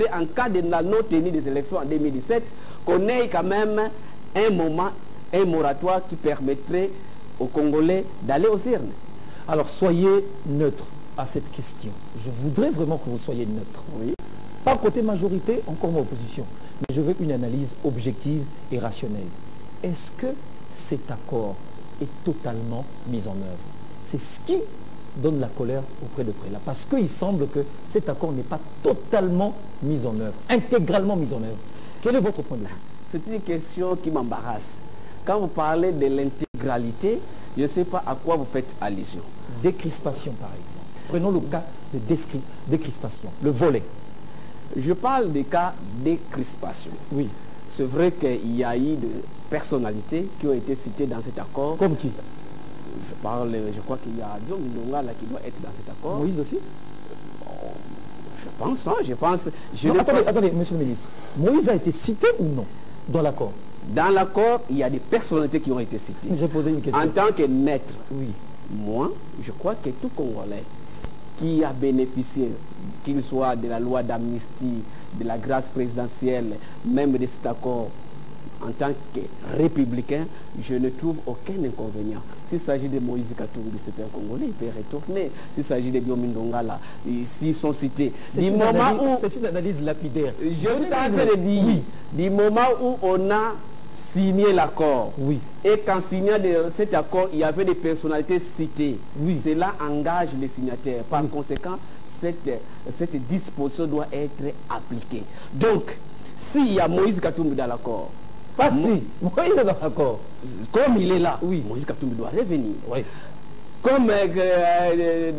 en cas de la non-tenue des élections en 2017, qu'on ait quand même un moratoire qui permettrait aux Congolais d'aller aux urnes. Alors soyez neutre à cette question. Je voudrais vraiment que vous soyez neutre. Oui. Pas côté majorité, encore moins opposition. Mais je veux une analyse objective et rationnelle. Est-ce que cet accord est totalement mis en œuvre? C'est ce qui donne la colère auprès de Prélat. Parce qu'il semble que cet accord n'est pas totalement mis en œuvre, intégralement mis en œuvre. Quel est votre point de vue? C'est une question qui m'embarrasse. Quand vous parlez de l'intégralité, je ne sais pas à quoi vous faites allusion. Décrispation, par exemple. Prenons le cas de décrispation, le volet. Je parle des cas de décrispation. Oui. C'est vrai qu'il y a eu des personnalités qui ont été citées dans cet accord. Comme qui? Je crois qu'il y a Diom Ndonga là qui doit être dans cet accord. Moïse aussi? Je pense. Attendez, monsieur le ministre. Moïse a été cité ou non dans l'accord? Dans l'accord, il y a des personnalités qui ont été citées. J'ai posé une question. En tant que maître, oui. Moi, je crois que tout Congolais qui a bénéficié, qu'il soit de la loi d'amnistie, de la grâce présidentielle, même de cet accord, en tant que républicain, je ne trouve aucun inconvénient. S'il s'agit de Moïse Katumbi, c'est un Congolais, il peut retourner. S'il s'agit de Diom Ndonga, là, s'ils sont cités. C'est une analyse lapidaire. Je suis en train de dire, oui. Du moment où on a signé l'accord, oui. Et qu'en signant cet accord, il y avait des personnalités citées, oui. Cela engage les signataires. Par conséquent, cette disposition doit être appliquée. Donc, s'il y a Moïse Katumbi dans l'accord, pas si, Moïse est dans l'accord. Comme il est là, oui. Moïse Katumbi doit revenir. Oui. Comme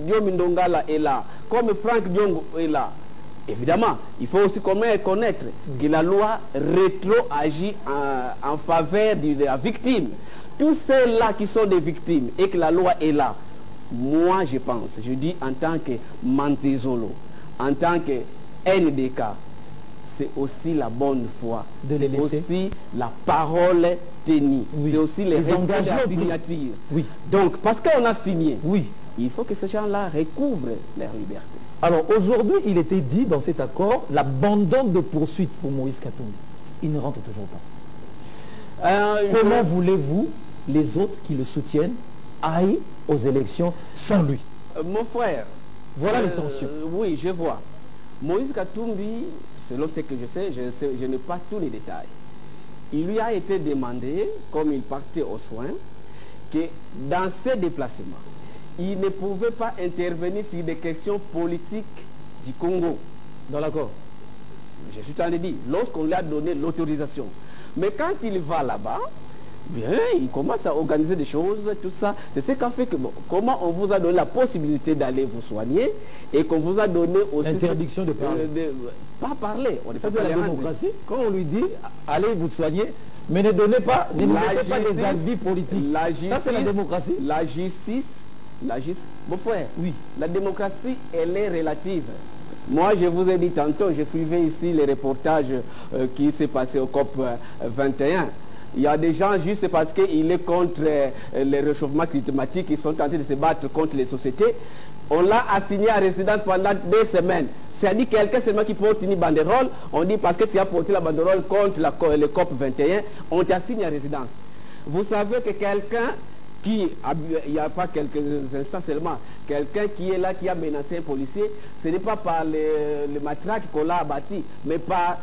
Diom Ndonga est là, comme Franck Diongo est là. Évidemment, il faut aussi connaître que la loi rétro-agit en faveur de la victime. Tous ceux-là qui sont des victimes et que la loi est là, moi je pense, je dis en tant que Mantezolo, en tant que NDK, c'est aussi la bonne foi, c'est aussi la parole tenue, oui. C'est aussi les engagements signatures. Oui. Donc, parce qu'on a signé, oui. Il faut que ces gens-là recouvrent leur liberté. Alors aujourd'hui, il était dit dans cet accord l'abandon de poursuite pour Moïse Katumbi. Il ne rentre toujours pas. Comment voulez-vous, les autres qui le soutiennent, aillent aux élections sans lui? Mon frère, voilà les tensions. Oui, je vois. Moïse Katumbi, selon ce que je sais, je n'ai pas tous les détails. Il lui a été demandé, comme il partait aux soins, que dans ses déplacements, il ne pouvait pas intervenir sur des questions politiques du Congo. Dans l'accord? Je suis en train de dire, lorsqu'on lui a donné l'autorisation. Mais quand il va là-bas, bien, il commence à organiser des choses, tout ça. C'est ce qu'a fait que, bon, comment on vous a donné la possibilité d'aller vous soigner et qu'on vous a donné aussi... Interdiction de parler. Pas parler. Ça, c'est la démocratie. Quand on lui dit, allez vous soigner, mais ne donnez pas, ne mettez pas des avis politiques. Ça, c'est la démocratie. La justice, mon frère, oui. La démocratie, elle est relative. Moi, je vous ai dit tantôt, je suivais ici les reportages qui s'est passé au COP 21. Il y a des gens, juste parce qu'il est contre les réchauffements climatiques, ils sont en train de se battre contre les sociétés. On l'a assigné à résidence pendant 2 semaines. C'est-à-dire quelqu'un seulement qui porte une banderole, on dit parce que tu as porté la banderole contre le COP 21, on t'assigne à résidence. Vous savez que quelqu'un il n'y a pas quelques instants seulement, quelqu'un qui est là, qui a menacé un policier, ce n'est pas par le matraque qu'on l'a abattu, mais par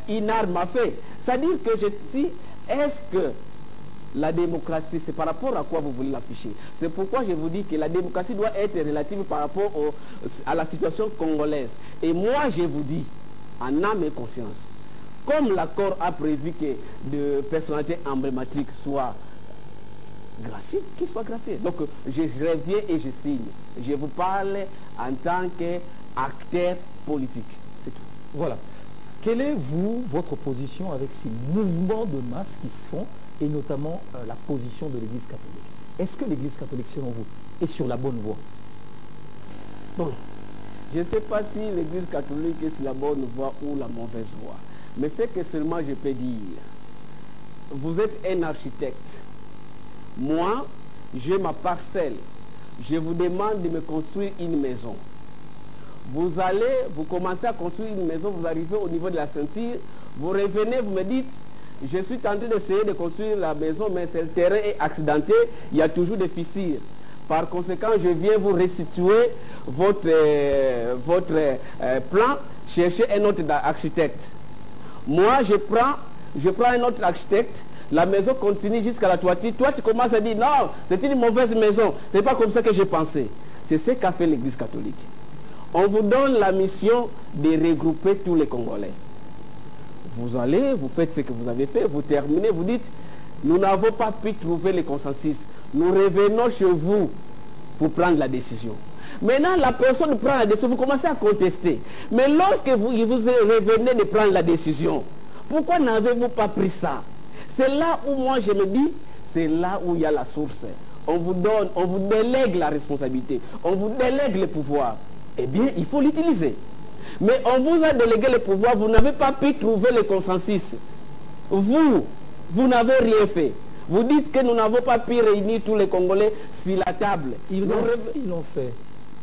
une arme à feu. C'est-à-dire que je dis, est-ce que la démocratie, c'est par rapport à quoi vous voulez l'afficher? C'est pourquoi je vous dis que la démocratie doit être relative par rapport à la situation congolaise. Et moi, je vous dis, en âme et conscience, comme l'accord a prévu que de personnalités emblématiques soient gracieux, qu'il soit gracieux. Donc, je reviens et je signe. Je vous parle en tant qu'acteur politique. C'est tout. Voilà. Quelle est, votre position avec ces mouvements de masse qui se font, et notamment la position de l'Église catholique? Est-ce que l'Église catholique, selon vous, est sur la bonne voie? Bon, je ne sais pas si l'Église catholique est sur la bonne voie ou la mauvaise voie. Mais ce que seulement je peux dire, vous êtes un architecte. Moi, j'ai ma parcelle. Je vous demande de me construire une maison. vous commencez à construire une maison, vous arrivez au niveau de la ceinture, vous revenez, vous me dites, je suis tenté d'essayer de construire la maison, mais le terrain est accidenté, il y a toujours des fissures. Par conséquent, je viens vous restituer votre plan, chercher un autre architecte. Moi, je prends un autre architecte, la maison continue jusqu'à la toiture. Toi, tu commences à dire, non, c'est une mauvaise maison. Ce n'est pas comme ça que j'ai pensé. C'est ce qu'a fait l'Église catholique. On vous donne la mission de regrouper tous les Congolais. Vous allez, vous faites ce que vous avez fait, vous terminez, vous dites, nous n'avons pas pu trouver le consensus. Nous revenons chez vous pour prendre la décision. Maintenant, la personne prend la décision, vous commencez à contester. Mais lorsque vous revenez de prendre la décision, pourquoi n'avez-vous pas pris ça? C'est là où moi je me dis, c'est là où il y a la source. On vous donne, on vous délègue la responsabilité, on vous délègue le pouvoir. Eh bien, il faut l'utiliser. Mais on vous a délégué le pouvoir, vous n'avez pas pu trouver le consensus. Vous n'avez rien fait. Vous dites que nous n'avons pas pu réunir tous les Congolais sur la table. Ils l'ont fait.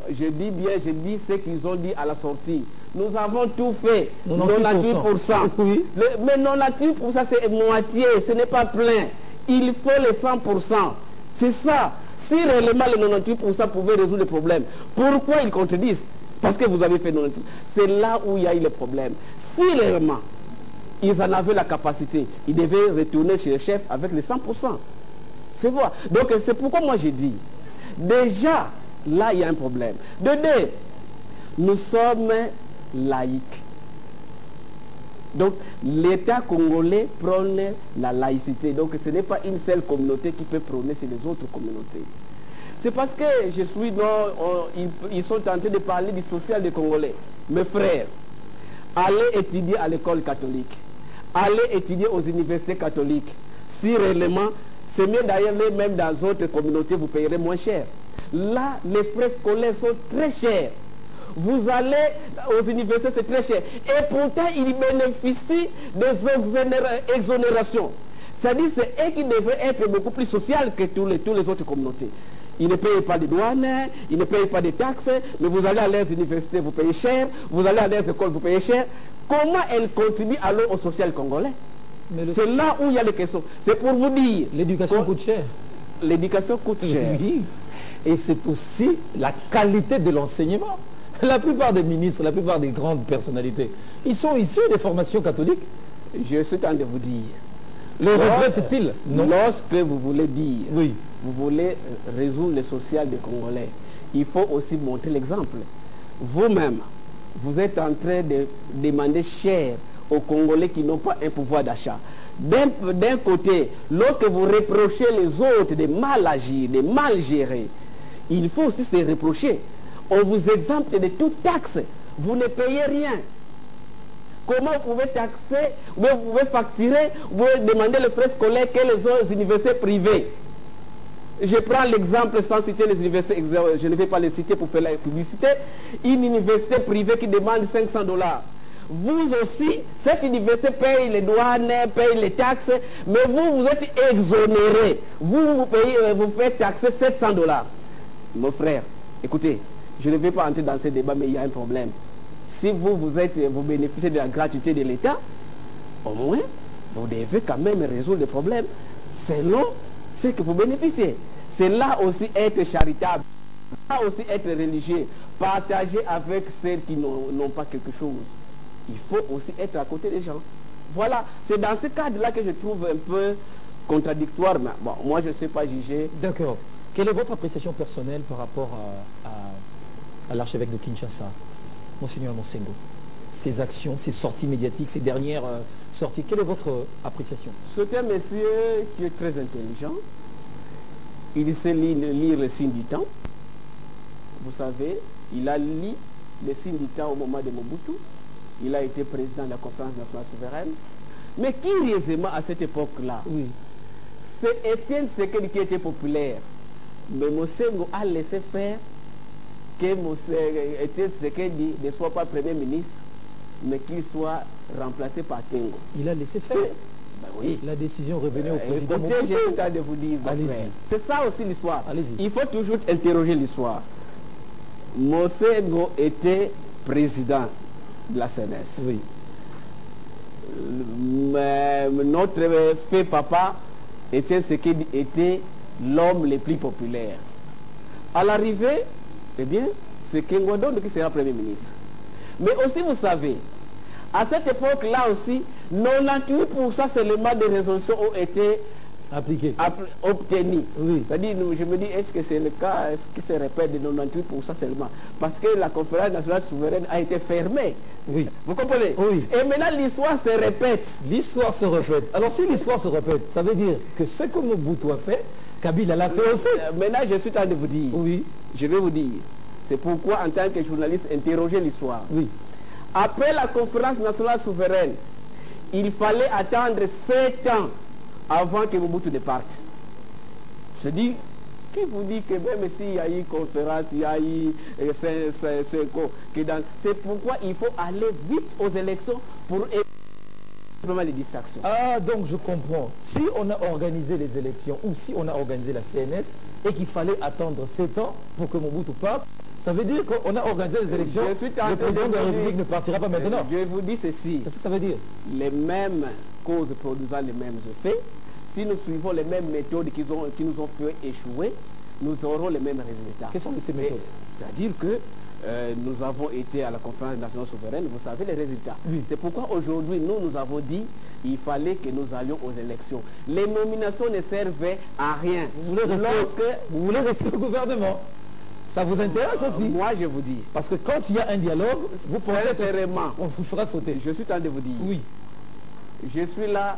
Je dis bien, je dis ce qu'ils ont dit à la sortie. Nous avons tout fait. 98%. Oui. Mais 98%, c'est moitié, ce n'est pas plein. Il faut les 100%. C'est ça. Si réellement les 98% pouvaient résoudre le problème, pourquoi ils contredisent? Parce que vous avez fait 98%. C'est là où il y a eu le problème. Si réellement ils en avaient la capacité, ils devaient retourner chez le chef avec les 100%. C'est vrai. Donc c'est pourquoi moi j'ai dit, déjà, là il y a un problème. De deux, nous sommes laïcs. Donc l'État congolais prône la laïcité. Donc ce n'est pas une seule communauté qui peut prôner sur les autres communautés. C'est parce que je suis ils sont tentés de parler du social des Congolais. Mes frères, allez étudier à l'école catholique. Allez étudier aux universités catholiques. Si réellement, c'est mieux d'ailleurs, même dans d'autres communautés, vous payerez moins cher. Là, les frais scolaires sont très chers. Vous allez aux universités, c'est très cher. Et pourtant, ils bénéficient des exonérations. C'est-à-dire, c'est eux qui devraient être beaucoup plus sociaux que toutes les autres communautés. Ils ne payent pas de douane, ils ne payent pas de taxes, mais vous allez à leurs universités, vous payez cher, vous allez à leurs écoles, vous payez cher. Comment elles contribuent alors au social congolais? C'est là où il y a les questions. C'est pour vous dire... L'éducation coûte cher. L'éducation coûte cher. Oui. Et c'est aussi la qualité de l'enseignement. La plupart des ministres, la plupart des grandes personnalités, ils sont issus des formations catholiques. Je suis en train de vous dire. Le regrettent-ils? Non. Lorsque vous voulez dire, oui, vous voulez résoudre le social des Congolais, il faut aussi montrer l'exemple. Vous-même, vous êtes en train de demander cher aux Congolais qui n'ont pas un pouvoir d'achat. D'un côté, lorsque vous reprochez les autres de mal agir, de mal gérer, il faut aussi se reprocher. On vous exempte de toute taxe. Vous ne payez rien. Comment vous pouvez taxer, vous pouvez facturer, vous pouvez demander les frais scolaires que les autres universités privées? Je prends l'exemple sans citer les universités, je ne vais pas les citer pour faire la publicité. Une université privée qui demande $500. Vous aussi, cette université paye les douanes, paye les taxes, mais vous êtes exonéré. Vous faites taxer $700. Mon frère, écoutez, je ne vais pas entrer dans ce débat, mais il y a un problème. Si vous bénéficiez de la gratuité de l'État, au moins, vous devez quand même résoudre les problèmes selon ce que vous bénéficiez. C'est là aussi être charitable, là aussi être religieux, partager avec ceux qui n'ont pas quelque chose. Il faut aussi être à côté des gens. Voilà, c'est dans ce cadre-là que je trouve un peu contradictoire. Mais bon, moi, je ne sais pas juger. D'accord. Quelle est votre appréciation personnelle par rapport à l'archevêque de Kinshasa, Monseigneur Monsengo? Ses actions, ses sorties médiatiques, ses dernières sorties, quelle est votre appréciation? C'est un monsieur qui est très intelligent. Il sait lire les signes du temps. Vous savez, il a lu les signes du temps au moment de Mobutu. Il a été président de la conférence nationale souveraine. Mais curieusement, à cette époque-là, oui, c'est Étienne Tshisekedi qui était populaire. Mais Monsengo a laissé faire que Étienne Tshisekedi ne soit pas Premier ministre, mais qu'il soit remplacé par Tengo. Il a laissé faire. Ben oui. La décision revenait au président. Écoutez, j'ai tout le temps de vous dire. C'est ça aussi l'histoire. Il faut toujours interroger l'histoire. Monsengo était président de la CNS. Oui. Notre fait papa était ce qui était l'homme le plus populaire. À l'arrivée, eh bien, c'est Kengo Ndondo qui sera Premier ministre. Mais aussi, vous savez, à cette époque-là aussi, 98% seulement des résolutions ont été obtenues. Oui. C'est-à-dire, je me dis, est-ce que c'est le cas, est-ce que se répète de 98% seulement? Parce que la conférence nationale souveraine a été fermée. Oui. Vous comprenez? Oui. Et maintenant, l'histoire se répète. L'histoire se répète. Alors, si l'histoire se répète, ça veut dire que ce que Mobutu a fait, Kabila l'a fait aussi. Maintenant, je suis en train de vous dire. Oui. Je vais vous dire. C'est pourquoi, en tant que journaliste, interroger l'histoire. Oui. Après la conférence nationale souveraine, il fallait attendre 7 ans avant que Mobutu ne parte. Je dis, qui vous dit que même s'il y a eu conférence, il y a eu c'est pourquoi il faut aller vite aux élections pour éviter les distractions. Ah, donc je comprends. Si on a organisé les élections ou si on a organisé la CNS et qu'il fallait attendre 7 ans pour que Mobutu parte, ça veut dire qu'on a organisé les élections, le président de la République ne partira pas maintenant. Je vous dis ceci. C'est ce que ça veut dire. Les mêmes causes produisant les mêmes effets, si nous suivons les mêmes méthodes qui nous ont fait échouer, nous aurons les mêmes résultats. Quelles sont ces méthodes? C'est-à-dire que nous avons été à la conférence nationale souveraine, vous savez les résultats. Oui. C'est pourquoi aujourd'hui, nous avons dit qu'il fallait que nous allions aux élections. Les nominations ne servaient à rien. Vous voulez rester au gouvernement? Ça vous intéresse aussi? Moi, je vous dis. Parce que quand il y a un dialogue, vous pensez qu'on vous fera sauter. Je suis en train de vous dire. Oui. Je suis là,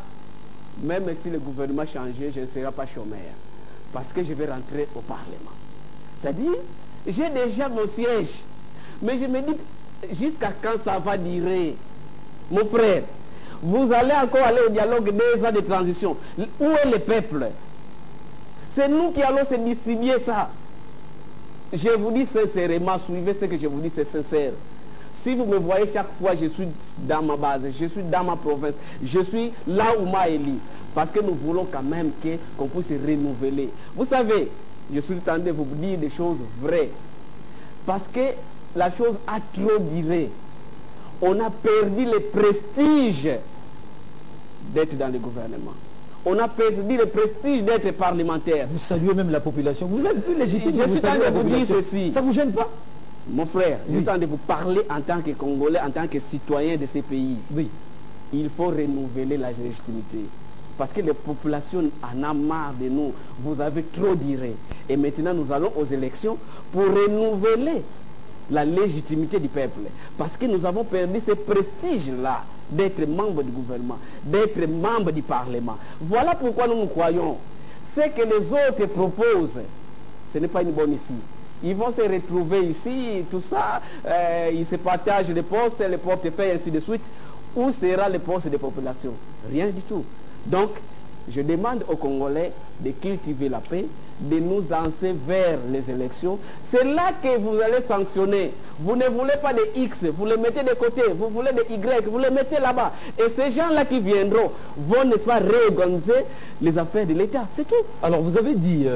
même si le gouvernement changeait, je ne serai pas chômeur. Parce que je vais rentrer au Parlement. C'est-à-dire, j'ai déjà mon siège. Mais je me dis, jusqu'à quand ça va durer? Mon frère, vous allez encore aller au dialogue 2 ans de transition. Où est le peuple? C'est nous qui allons se distribuer ça. Je vous dis sincèrement, suivez ce que je vous dis, c'est sincère. Si vous me voyez chaque fois, je suis dans ma base, je suis dans ma province, je suis là où m'a élu. Parce que nous voulons quand même qu'on puisse se renouveler. Vous savez, je suis en train de vous dire des choses vraies. Parce que la chose a trop duré. On a perdu le prestige d'être dans le gouvernement. On a perdu le prestige d'être parlementaire. Vous saluez même la population. Vous êtes plus légitime. Je suis en train de vous dire ceci. Ça ne vous gêne pas? Mon frère, oui. Je suis en train de vous parler en tant que Congolais, en tant que citoyen de ces pays. Oui. Il faut renouveler la légitimité. Parce que les populations en ont marre de nous. Vous avez trop duré. Et maintenant, nous allons aux élections pour renouveler la légitimité du peuple. Parce que nous avons perdu ce prestige-là d'être membre du gouvernement, d'être membre du Parlement. Voilà pourquoi nous croyons. Ce que les autres proposent, ce n'est pas une bonne ici. Ils vont se retrouver ici, tout ça, ils se partagent les postes, les portefeuilles, ainsi de suite. Où sera le poste des populations? Rien du tout. Donc, je demande aux Congolais de cultiver la paix, de nous lancer vers les élections. C'est là que vous allez sanctionner. Vous ne voulez pas de X, vous les mettez de côté, vous voulez de Y, vous les mettez là-bas. Et ces gens-là qui viendront vont, n'est-ce pas, réorganiser les affaires de l'État. C'est tout. Alors, vous avez dit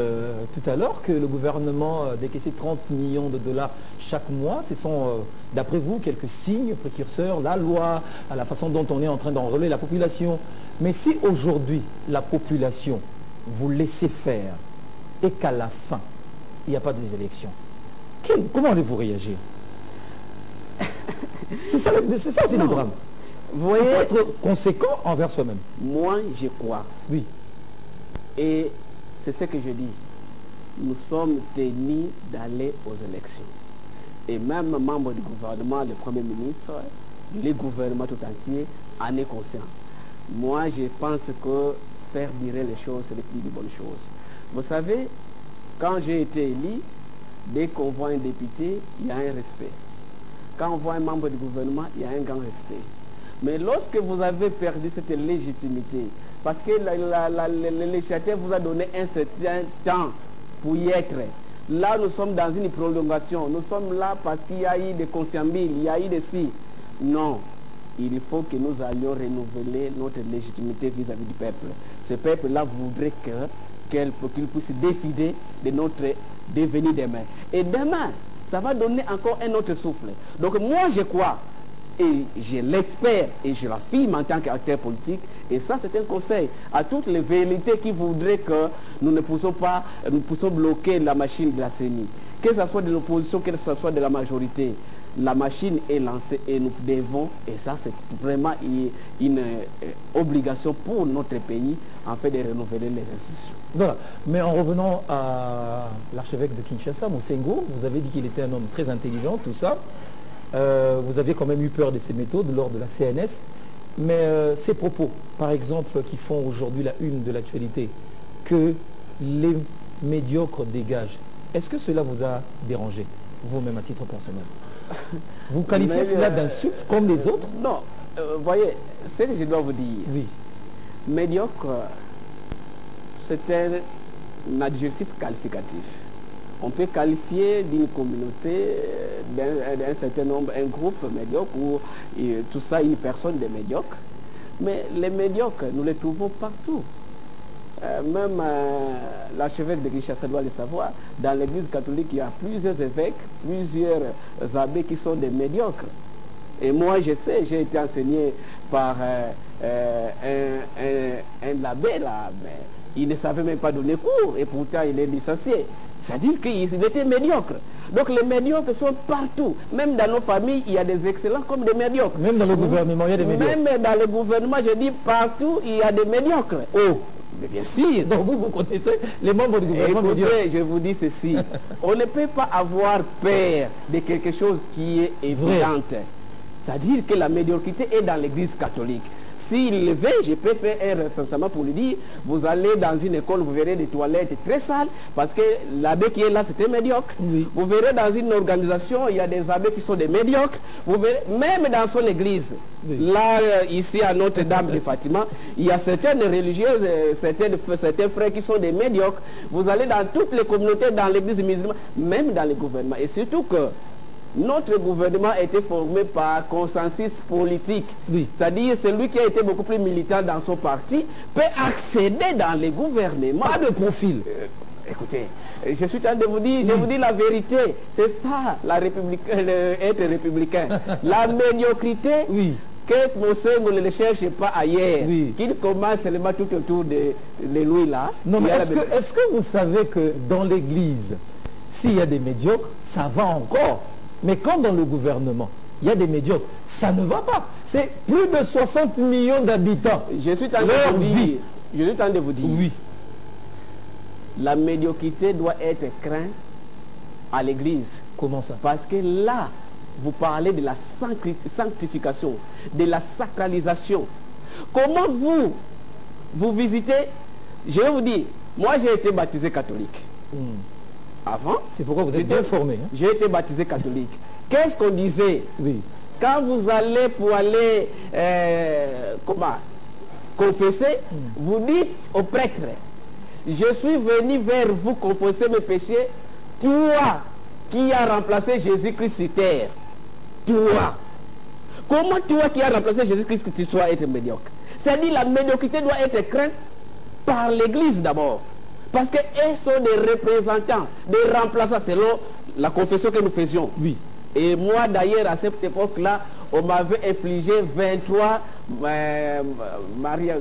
tout à l'heure que le gouvernement décaissait 30 millions de dollars chaque mois. Ce sont, d'après vous, quelques signes précurseurs, la loi, à la façon dont on est en train d'enrôler la population. Mais si aujourd'hui, la population, vous laissez faire et qu'à la fin, il n'y a pas des élections, comment allez-vous réagir? C'est ça aussi le drame. Vous voyez, il faut être conséquent envers soi-même. Moi, je crois. Oui. Et c'est ce que je dis. Nous sommes tenus d'aller aux élections. Et même membre du gouvernement, le Premier ministre, le gouvernement tout entier en est conscient. Moi, je pense que faire durer les choses, c'est la plus bonne chose. Vous savez, quand j'ai été élu, dès qu'on voit un député, il y a un respect. Quand on voit un membre du gouvernement, il y a un grand respect. Mais lorsque vous avez perdu cette légitimité, parce que le législateur vous a donné un certain temps pour y être, là nous sommes dans une prolongation, nous sommes là parce qu'il y a eu des conciliabules, il y a eu des si. Non. Il faut que nous allions renouveler notre légitimité vis-à-vis du peuple. Ce peuple-là voudrait qu'il puisse décider de notre devenir demain. Et demain, ça va donner encore un autre souffle. Donc moi je crois, et je l'espère, et je l'affirme en tant qu'acteur politique, et ça c'est un conseil à toutes les velléités qui voudraient que nous ne puissions bloquer la machine de la CENI. Que ce soit de l'opposition, que ce soit de la majorité, la machine est lancée et nous devons, et ça c'est vraiment une obligation pour notre pays, en fait de renouveler les institutions. Voilà. Mais en revenant à l'archevêque de Kinshasa, Moussengo, vous avez dit qu'il était un homme très intelligent, tout ça. Vous aviez quand même eu peur de ses méthodes lors de la CNS. Mais ces propos, par exemple, qui font aujourd'hui la une de l'actualité, que les médiocres dégagent, est-ce que cela vous a dérangé, vous-même à titre personnel? Vous qualifiez cela d'insulte comme les autres? Non, voyez, ce que je dois vous dire, oui. Médiocre, c'est un adjectif qualificatif. On peut qualifier d'une communauté, d'un certain nombre, un groupe médiocre ou tout ça, une personne de médiocre. Mais les médiocres, nous les trouvons partout. Même l'archevêque de Kinshasa doit le savoir, dans l'église catholique, il y a plusieurs évêques, plusieurs abbés qui sont des médiocres. Et moi, je sais, j'ai été enseigné par un abbé là, mais il ne savait même pas donner cours, et pourtant il est licencié. C'est-à-dire qu'il était médiocre. Donc les médiocres sont partout. Même dans nos familles, il y a des excellents comme des médiocres. Même dans le gouvernement, il y a des médiocres. Même dans le gouvernement, je dis partout, il y a des médiocres. Oh, mais bien sûr. Donc vous connaissez les membres du gouvernement médiocre. Je vous dis ceci. On ne peut pas avoir peur de quelque chose qui est évident. C'est-à-dire que la médiocrité est dans l'église catholique. S'il le veut, je peux faire un recensement pour lui dire, vous allez dans une école, vous verrez des toilettes très sales, parce que l'abbé qui est là, c'est un médiocre. Oui. Vous verrez dans une organisation, il y a des abbés qui sont des médiocres. Vous verrez, même dans son église, oui. Là, ici à Notre-Dame de Fatima, il y a certaines religieuses, certains frères qui sont des médiocres. Vous allez dans toutes les communautés, dans l'église musulmane, même dans les gouvernements. Et surtout que notre gouvernement a été formé par consensus politique. Oui. C'est-à-dire celui qui a été beaucoup plus militant dans son parti peut accéder dans les gouvernements. Pas de profil. Écoutez, je suis en train de vous dire, je vous dis la vérité. C'est ça, être républicain. La médiocrité, oui. Que Moussengo ne le cherche pas ailleurs, oui. Qu'il commence seulement tout autour de lui là. Non, mais est-ce que vous savez que dans l'église, s'il y a des médiocres, ça va encore? Mais quand dans le gouvernement, il y a des médiocres, ça ne va pas. C'est plus de 60 millions d'habitants. Je suis en train de vous dire, oui. La médiocrité doit être crainte à l'église. Comment ça? Parce que là, vous parlez de la sanctification, de la sacralisation. Comment vous visitez? Je vais vous dire, moi j'ai été baptisé catholique. Avant, c'est pourquoi vous êtes bien formé. Hein? J'ai été baptisé catholique. Qu'est-ce qu'on disait? Oui. Quand vous allez pour aller confesser, vous dites au prêtre, je suis venu vers vous confesser mes péchés, toi qui as remplacé Jésus-Christ sur terre. Toi. Comment toi qui as remplacé Jésus-Christ que tu sois être médiocre? C'est-à-dire la médiocrité doit être crainte par l'Église d'abord. Parce qu'elles sont des représentants, des remplaçants selon la confession que nous faisions. Oui. Et moi d'ailleurs à cette époque-là, on m'avait infligé 23 Maria.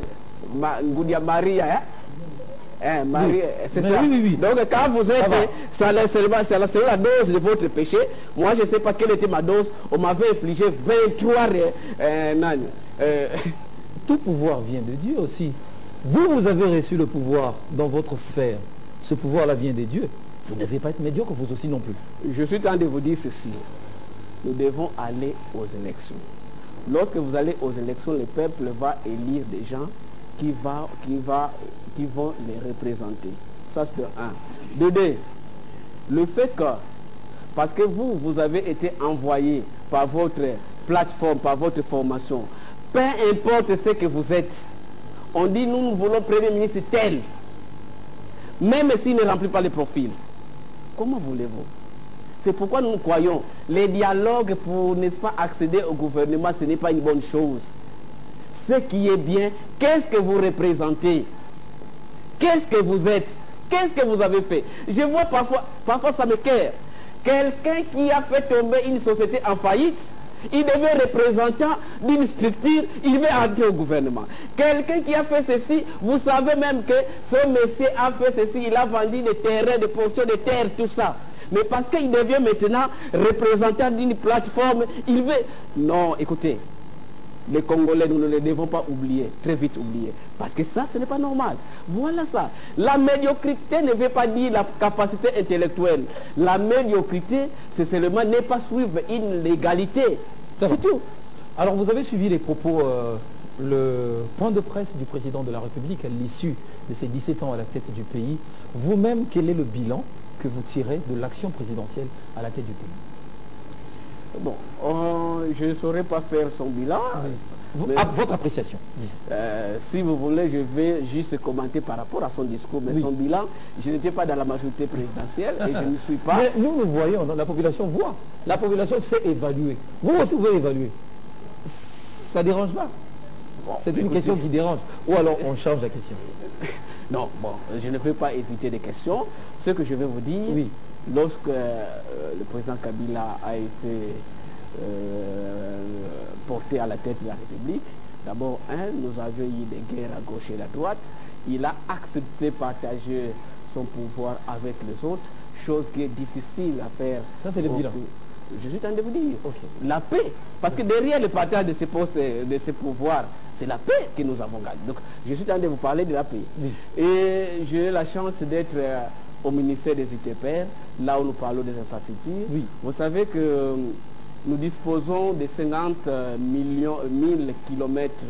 Marie, c'est ça. Oui, oui. Donc quand vous êtes, c'est la dose de votre péché. Moi je ne sais pas quelle était ma dose. On m'avait infligé 23 Tout pouvoir vient de Dieu aussi. Vous avez reçu le pouvoir dans votre sphère. Ce pouvoir-là vient de Dieu. Vous ne devez pas être médiocre, vous aussi non plus. Je suis en train de vous dire ceci. Nous devons aller aux élections. Lorsque vous allez aux élections, le peuple va élire des gens qui vont les représenter. Ça c'est de un. De deux, le fait que, parce que vous avez été envoyé par votre plateforme, par votre formation, peu importe ce que vous êtes, on dit nous voulons Premier ministre tel, même s'il ne remplit pas les profils. Comment voulez-vous? C'est pourquoi nous croyons, les dialogues pour, n'est-ce pas, accéder au gouvernement, ce n'est pas une bonne chose. Ce qui est bien, qu'est-ce que vous représentez? Qu'est-ce que vous êtes? Qu'est-ce que vous avez fait? Je vois parfois ça me caire. Quelqu'un qui a fait tomber une société en faillite, il devient représentant d'une structure, il veut entrer au gouvernement. Quelqu'un qui a fait ceci, vous savez même que ce monsieur a fait ceci, il a vendu des terrains, des portions de terre, tout ça. Mais parce qu'il devient maintenant représentant d'une plateforme, il veut... Non, écoutez, les Congolais, nous ne les devons pas oublier, très vite oublier. Parce que ça, ce n'est pas normal. Voilà ça. La médiocrité ne veut pas dire la capacité intellectuelle. La médiocrité, c'est seulement ne pas suivre une légalité. C'est tout. Alors, vous avez suivi les propos, le point de presse du président de la République à l'issue de ses 17 ans à la tête du pays. Vous-même, quel est le bilan que vous tirez de l'action présidentielle à la tête du pays? Bon, je ne saurais pas faire son bilan. Oui. Votre appréciation. Si vous voulez, je vais juste commenter par rapport à son discours. Mais son bilan, je n'étais pas dans la majorité présidentielle et je ne suis pas... Mais nous voyons, la population voit. La population sait évaluer. Vous aussi, vous pouvez évaluer. Ça ne dérange pas. Bon, c'est une question qui dérange. Ou alors, on change la question. Non, bon, je ne vais pas éviter des questions. Ce que je vais vous dire, lorsque le président Kabila a été porté à la tête de la République, d'abord, nous avions eu des guerres à gauche et à droite. Il a accepté de partager son pouvoir avec les autres, chose qui est difficile à faire. Ça, c'est le bilan. Je suis en train de vous dire. La paix. Parce que derrière le partage de ces postes, de ces pouvoirs, c'est la paix que nous avons gagné. Donc, je suis en train de vous parler de la paix. Et j'ai eu la chance d'être au ministère des ITPR, là où nous parlons des infrastructures. Vous savez que nous disposons de 50 000 kilomètres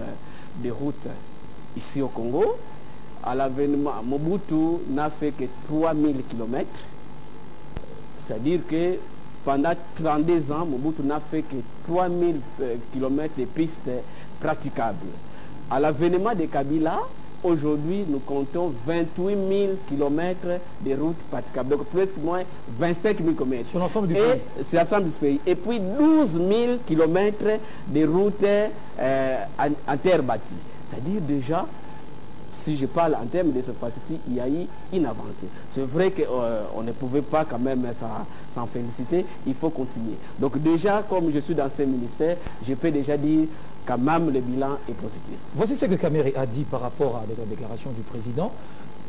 de routes ici au Congo. À l'avènement, Mobutu n'a fait que 3 000 kilomètres. C'est-à-dire que pendant 32 ans, Mobutu n'a fait que 3 000 kilomètres de pistes praticables. À l'avènement de Kabila, aujourd'hui, nous comptons 28 000 kilomètres de routes praticables. Donc, presque moins 25 000 kilomètres. Sur l'ensemble du pays. C'est l'ensemble du pays. Et puis, 12 000 kilomètres de routes en terre bâtie. C'est-à-dire déjà, si je parle en termes de ce facilité, il y a eu une avancée. C'est vrai qu'on ne pouvait pas quand même s'en féliciter, il faut continuer. Donc déjà, comme je suis dans ce ministère, je peux déjà dire quand même le bilan est positif. Voici ce que Kamere a dit par rapport à la déclaration du président.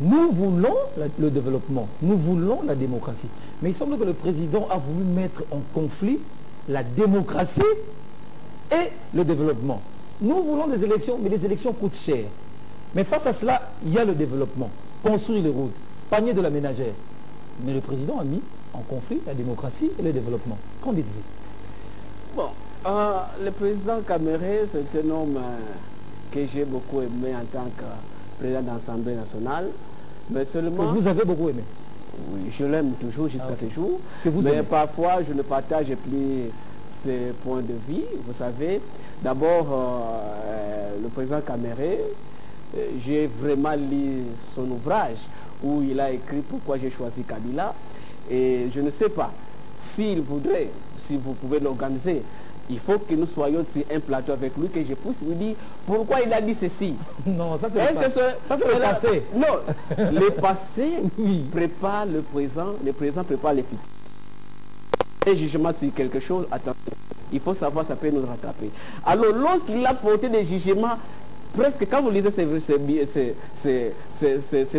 Nous voulons le développement, nous voulons la démocratie. Mais il semble que le président a voulu mettre en conflit la démocratie et le développement. Nous voulons des élections, mais les élections coûtent cher. Mais face à cela, il y a le développement, construire les routes, panier de la ménagère. Mais le président a mis en conflit la démocratie et le développement. Qu'en dites-vous? Bon, le président Kamere, c'est un homme que j'ai beaucoup aimé en tant que président de l'Assemblée nationale. Mais seulement... Que vous avez beaucoup aimé? Oui, je l'aime toujours jusqu'à ce jour. Mais parfois, je ne partage plus ses points de vue. Vous savez, d'abord, le président Kamere, j'ai vraiment lu son ouvrage où il a écrit pourquoi j'ai choisi Kabila. Et je ne sais pas s'il voudrait, si vous pouvez l'organiser, il faut que nous soyons sur un plateau avec lui, que je puisse lui dire pourquoi il a dit ceci. Non, ça c'est le passé. Non, le passé prépare le présent prépare le futur. Un jugement sur quelque chose, attention, il faut savoir, ça peut nous rattraper. Alors lorsqu'il a porté des jugements, presque quand vous lisez ces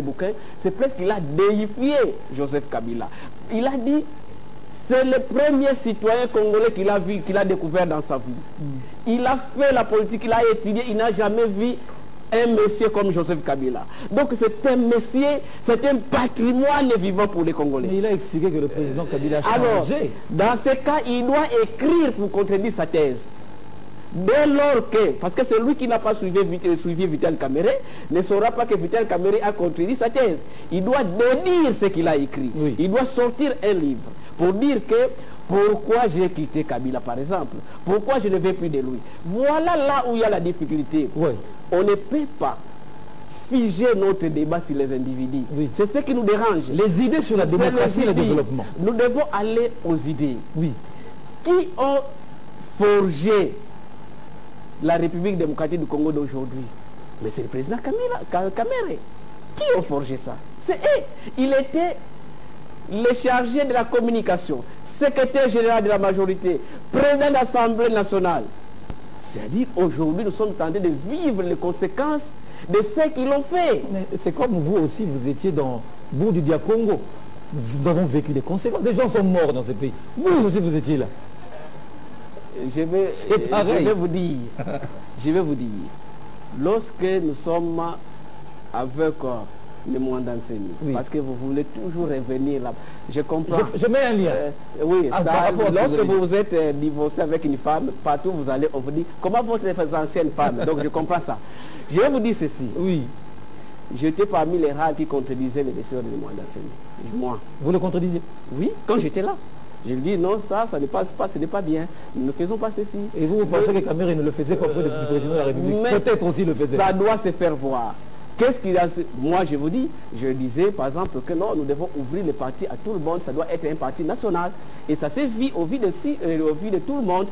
bouquins, c'est presque qu'il a déifié Joseph Kabila. Il a dit, c'est le premier citoyen congolais qu'il a vu, qu'il a découvert dans sa vie. Il a fait la politique, il a étudié, il n'a jamais vu un monsieur comme Joseph Kabila. Donc c'est un monsieur, c'est un patrimoine vivant pour les Congolais. Mais il a expliqué que le président Kabila a changé. Alors, dans ce cas, il doit écrire pour contredire sa thèse. Dès lors que, parce que c'est lui qui n'a pas suivi Vital Kamerhe, ne saura pas que Vital Kamerhe a contredit sa thèse. Il doit dédire ce qu'il a écrit. Il doit sortir un livre pour dire que pourquoi j'ai quitté Kabila, par exemple. Pourquoi je ne vais plus de lui. Voilà là où il y a la difficulté. On ne peut pas figer notre débat sur les individus. C'est ce qui nous dérange. Les idées sur la démocratie et le développement. Nous devons aller aux idées. Qui ont forgé la République démocratique du Congo d'aujourd'hui? Mais c'est le président Kamerhe. Qui a forgé ça? C'est eux. Il était le chargé de la communication. secrétaire général de la majorité, président de l'Assemblée nationale. C'est-à-dire, aujourd'hui, nous sommes en train de vivre les conséquences de ce qu'ils ont fait. Mais c'est comme vous aussi, vous étiez dans bout du Congo. Nous avons vécu les conséquences. Des gens sont morts dans ce pays. Vous aussi, vous étiez là. Je vais vous dire, lorsque nous sommes avec le monde entier, parce que vous voulez toujours revenir là, je comprends. Je mets un lien. Oui, lorsque vous êtes divorcé avec une femme, partout vous allez, on vous dit, comment votre ancienne femme? Donc je comprends ça. Je vais vous dire ceci. Oui. J'étais parmi les rares qui contredisaient les décisions du monde entier. Moi. Vous le contredisiez? Oui, quand j'étais là. Je lui dis non, ça ne passe pas, ce n'est pas bien. Nous ne faisons pas ceci. Et vous pensez que Kamere ne le faisait pas auprès du président de la République? Peut-être aussi le faisait. Ça doit se faire voir. Qu'est-ce qu'il a... Moi, je vous dis, je disais par exemple que non, nous devons ouvrir le parti à tout le monde. Ça doit être un parti national. Et ça s'est vu au vu de tout le monde.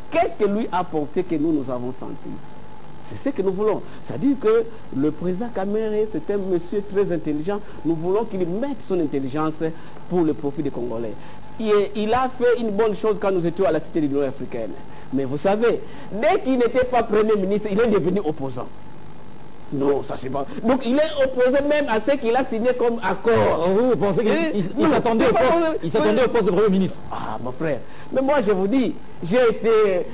Qu'est-ce que lui a apporté que nous avons senti? C'est ce que nous voulons. C'est-à-dire que le président Kamere, c'est un monsieur très intelligent. Nous voulons qu'il mette son intelligence pour le profit des Congolais. Il a fait une bonne chose quand nous étions à la Cité de l'Union africaine. Mais vous savez, dès qu'il n'était pas Premier ministre, il est devenu opposant. Non, ça c'est pas... Donc il est opposé même à ce qu'il a signé comme accord. Vous pensez qu'il s'attendait au poste de Premier ministre? Ah, mon frère. Mais moi je vous dis, j'ai été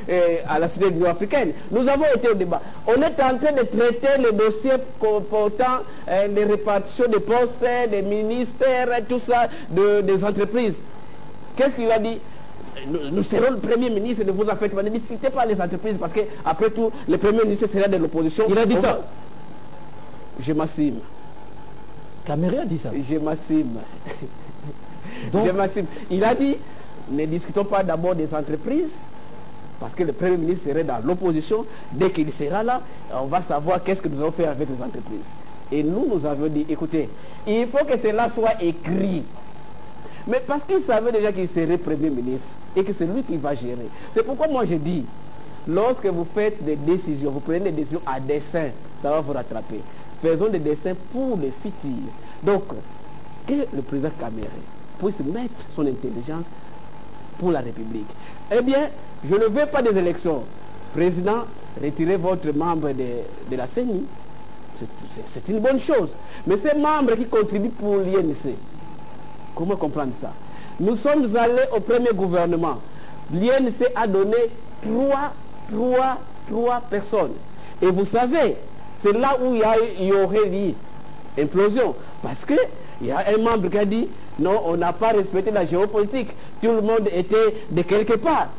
à la Cité de l'Union africaine. Nous avons été au débat. On est en train de traiter les dossiers comportant les répartitions des postes, des ministères, tout ça, des entreprises. Qu'est-ce qu'il a dit? Nous serons le Premier ministre de vos affaires. Ne discutez pas les entreprises parce qu'après tout, le Premier ministre sera de l'opposition. Il a dit ça? Je m'assume. Kamere a dit ça? Je m'assume. Donc... Je m'assume. Il a dit, ne discutons pas d'abord des entreprises, parce que le Premier ministre serait dans l'opposition. Dès qu'il sera là, on va savoir qu'est-ce que nous allons faire avec les entreprises. Et nous avions dit, écoutez, il faut que cela soit écrit. Mais parce qu'il savait déjà qu'il serait Premier ministre et que c'est lui qui va gérer. C'est pourquoi moi je dis, lorsque vous faites des décisions, vous prenez des décisions à dessein, ça va vous rattraper. Faisons des dessins pour le futur. Donc, que le président Kamere puisse mettre son intelligence pour la République. Eh bien, je ne veux pas des élections. Président, retirez votre membre de la CENI. C'est une bonne chose. Mais ces membres qui contribuent pour l'INC, comment comprendre ça? Nous sommes allés au premier gouvernement. L'INC a donné trois personnes. Et vous savez, c'est là où il y aurait eu implosion. Parce qu'il y a un membre qui a dit, non, on n'a pas respecté la géopolitique. Tout le monde était de quelque part.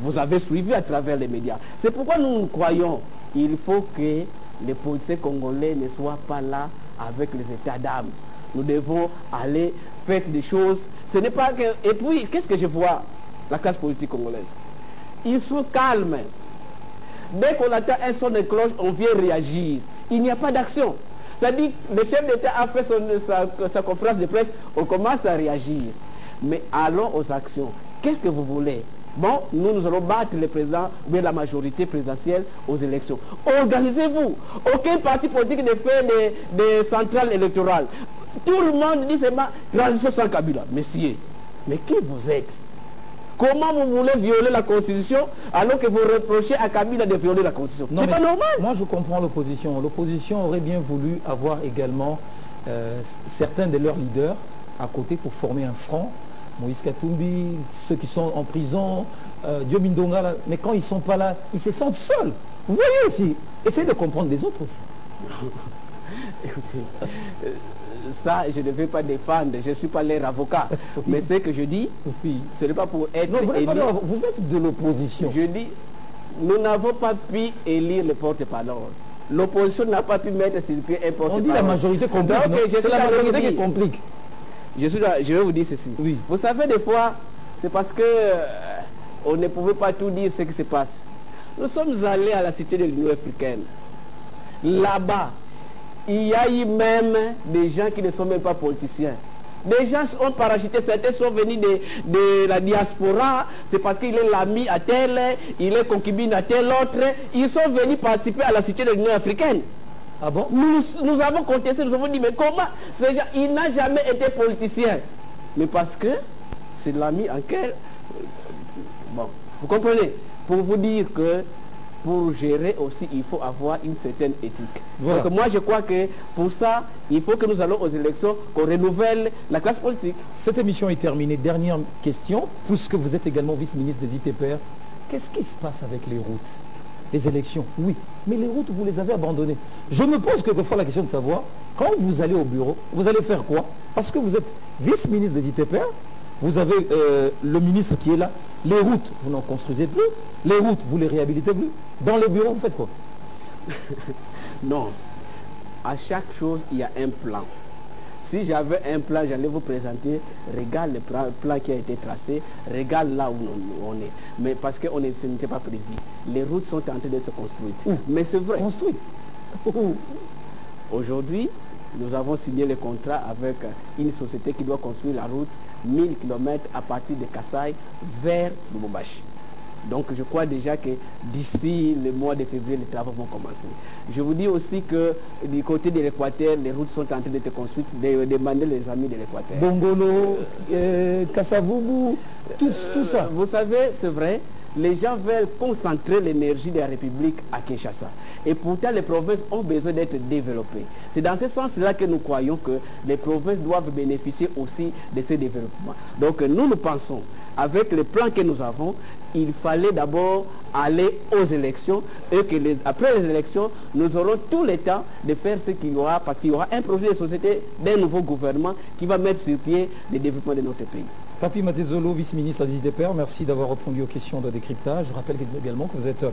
Vous avez suivi à travers les médias. C'est pourquoi nous croyons qu'il faut que les politiciens congolais ne soient pas là avec les états d'âme. Nous devons aller faire des choses. Ce n'est pas que... Et puis, qu'est-ce que je vois? La classe politique congolaise. Ils sont calmes. Dès qu'on attend un son de cloche, on vient réagir. Il n'y a pas d'action. C'est-à-dire, le chef d'État a fait sa conférence de presse, on commence à réagir. Mais allons aux actions. Qu'est-ce que vous voulez? Bon, nous allons battre le président, ou la majorité présidentielle aux élections. Organisez-vous. Aucun parti politique ne fait des centrales électorales. Tout le monde dit seulement transition sans Kabila. Messieurs, mais qui vous êtes? Comment vous voulez violer la Constitution alors que vous reprochez à Kabila de violer la Constitution? C'est pas normal. Moi, je comprends l'opposition. L'opposition aurait bien voulu avoir également certains de leurs leaders à côté pour former un front. Moïse Katumbi, ceux qui sont en prison, Diomi Ndonga, mais quand ils ne sont pas là, ils se sentent seuls. Vous voyez aussi. Essayez de comprendre les autres aussi. Écoutez, ça, je ne vais pas défendre, je ne suis pas leur avocat. Mais ce que je dis, ce n'est pas pour être non, vous êtes de l'opposition. Je dis, nous n'avons pas pu élire le porte-parole. L'opposition n'a pas pu mettre sur le pied un porte-parole. On dit la majorité complique, c'est la majorité qui complique. Je vais vous dire ceci. Oui. Vous savez, des fois, c'est parce que on ne pouvait pas tout dire ce qui se passe. Nous sommes allés à la Cité de l'Union africaine. Là-bas, il y a eu même des gens qui ne sont même pas politiciens. Des gens ont parachuté, certains sont venus de la diaspora, c'est parce qu'il est l'ami à tel, il est concubine à tel autre. Ils sont venus participer à la Cité de l'Union africaine. Ah bon? Nous avons contesté, nous avons dit, mais comment ces gens, il n'a jamais été politicien. Mais parce que c'est l'ami en quel Bon, vous comprenez? Pour vous dire que pour gérer aussi, il faut avoir une certaine éthique. Voilà. Donc moi, je crois que pour ça, il faut que nous allons aux élections, qu'on renouvelle la classe politique. Cette émission est terminée. Dernière question, puisque vous êtes également vice-ministre des ITPR, qu'est-ce qui se passe avec les routes? Les élections, oui, mais les routes, vous les avez abandonnées. Je me pose quelquefois la question de savoir, quand vous allez au bureau, vous allez faire quoi? Parce que vous êtes vice-ministre des ITPR, vous avez le ministre qui est là. Les routes, vous n'en construisez plus. Les routes, vous les réhabilitez plus. Dans les bureaux, vous faites quoi? Non. À chaque chose, il y a un plan. Si j'avais un plan, j'allais vous présenter, regarde le plan qui a été tracé, regarde là où on est. Mais parce que ce n'était pas prévu. Les routes sont en train d'être construites. Mais c'est vrai. Construites. Aujourd'hui, nous avons signé le contrat avec une société qui doit construire la route 1000 km à partir de Kassai vers Lubumbashi. Donc je crois déjà que d'ici le mois de février, les travaux vont commencer. Je vous dis aussi que du côté de l'Équateur, les routes sont en train d'être construites, demander les amis de l'Équateur. Bongolo, Kassavubu, tout ça. Vous savez, c'est vrai, les gens veulent concentrer l'énergie de la République à Kinshasa. Et pourtant, les provinces ont besoin d'être développées. C'est dans ce sens-là que nous croyons que les provinces doivent bénéficier aussi de ces développements. Donc nous pensons, avec le plan que nous avons, il fallait d'abord aller aux élections et que après les élections, nous aurons tout le temps de faire ce qu'il y aura, parce qu'il y aura un projet de société d'un nouveau gouvernement qui va mettre sur pied le développement de notre pays. Papi Matezolo, vice-ministre des ITPR, merci d'avoir répondu aux questions de décryptage. Je rappelle également que vous êtes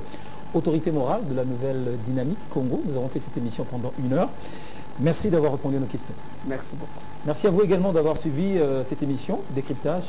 autorité morale de la nouvelle dynamique Congo. Nous avons fait cette émission pendant 1 heure. Merci d'avoir répondu à nos questions. Merci beaucoup. Merci à vous également d'avoir suivi cette émission décryptage.